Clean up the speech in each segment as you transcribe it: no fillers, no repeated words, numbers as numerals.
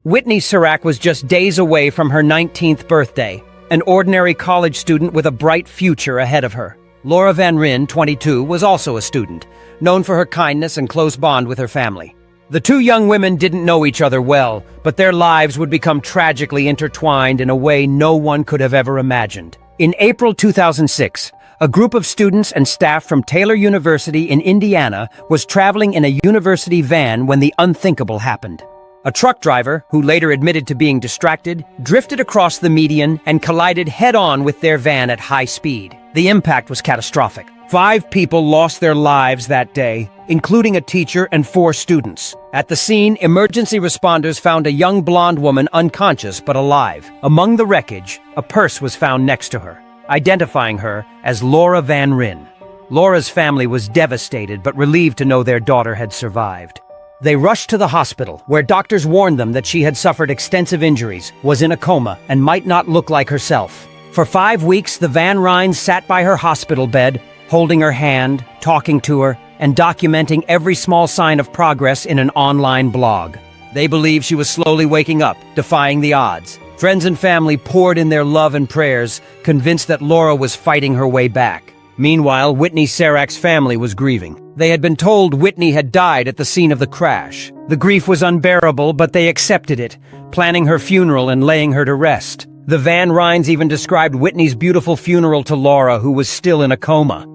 Whitney Sak was just days away from her 19th birthday, an ordinary college student with a bright future ahead of her. Laura Van Ryn, 22, was also a student, known for her kindness and close bond with her family. The two young women didn't know each other well, but their lives would become tragically intertwined in a way no one could have ever imagined. In April 2006, a group of students and staff from Taylor University in Indiana was traveling in a university van when the unthinkable happened. A truck driver, who later admitted to being distracted, drifted across the median and collided head-on with their van at high speed. The impact was catastrophic. 5 people lost their lives that day, including a teacher and 4 students. At the scene, emergency responders found a young blonde woman unconscious but alive. Among the wreckage, a purse was found next to her, identifying her as Laura Van Ryn. Laura's family was devastated but relieved to know their daughter had survived. They rushed to the hospital, where doctors warned them that she had suffered extensive injuries, was in a coma, and might not look like herself. For 5 weeks, the Van Ryns sat by her hospital bed, holding her hand, talking to her, and documenting every small sign of progress in an online blog. They believed she was slowly waking up, defying the odds. Friends and family poured in their love and prayers, convinced that Laura was fighting her way back. Meanwhile, Whitney Sak's family was grieving. They had been told Whitney had died at the scene of the crash. The grief was unbearable, but they accepted it, planning her funeral and laying her to rest. The Van Ryns even described Whitney's beautiful funeral to Laura, who was still in a coma,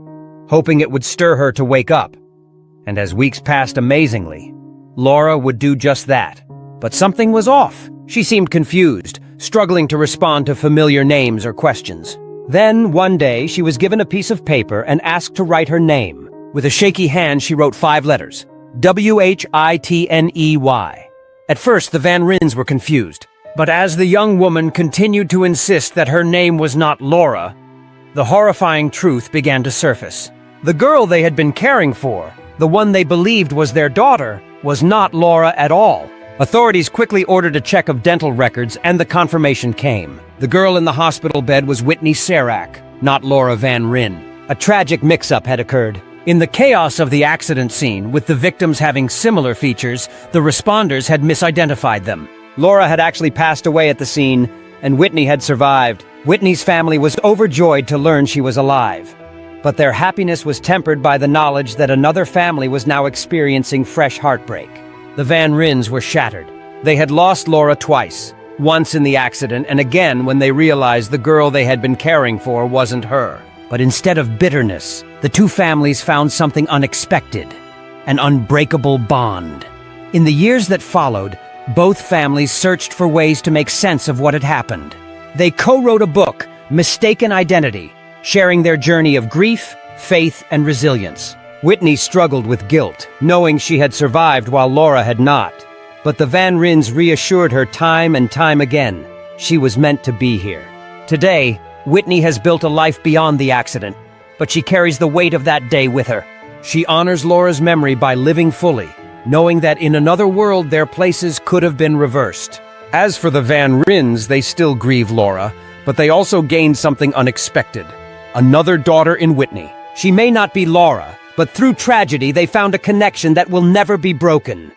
hoping it would stir her to wake up. And as weeks passed amazingly, Laura would do just that. But something was off. She seemed confused, struggling to respond to familiar names or questions. Then, one day, she was given a piece of paper and asked to write her name. With a shaky hand, she wrote 5 letters. Whitney. At first, the Van Ryns were confused. But as the young woman continued to insist that her name was not Laura, the horrifying truth began to surface. The girl they had been caring for, the one they believed was their daughter, was not Laura at all. Authorities quickly ordered a check of dental records, and the confirmation came. The girl in the hospital bed was Whitney Sak, not Laura Van Ryn. A tragic mix-up had occurred. In the chaos of the accident scene, with the victims having similar features, the responders had misidentified them. Laura had actually passed away at the scene, and Whitney had survived. Whitney's family was overjoyed to learn she was alive. But their happiness was tempered by the knowledge that another family was now experiencing fresh heartbreak. The Van Ryns were shattered. They had lost Laura twice, once in the accident and again when they realized the girl they had been caring for wasn't her. But instead of bitterness, the two families found something unexpected, an unbreakable bond. In the years that followed, both families searched for ways to make sense of what had happened. They co-wrote a book, Mistaken Identity, sharing their journey of grief, faith, and resilience. Whitney struggled with guilt, knowing she had survived while Laura had not. But the Van Ryns reassured her time and time again she was meant to be here. Today, Whitney has built a life beyond the accident, but she carries the weight of that day with her. She honors Laura's memory by living fully, knowing that in another world their places could have been reversed. As for the Van Ryns, they still grieve Laura, but they also gained something unexpected. Another daughter in Whitney. She may not be Laura, but through tragedy they found a connection that will never be broken.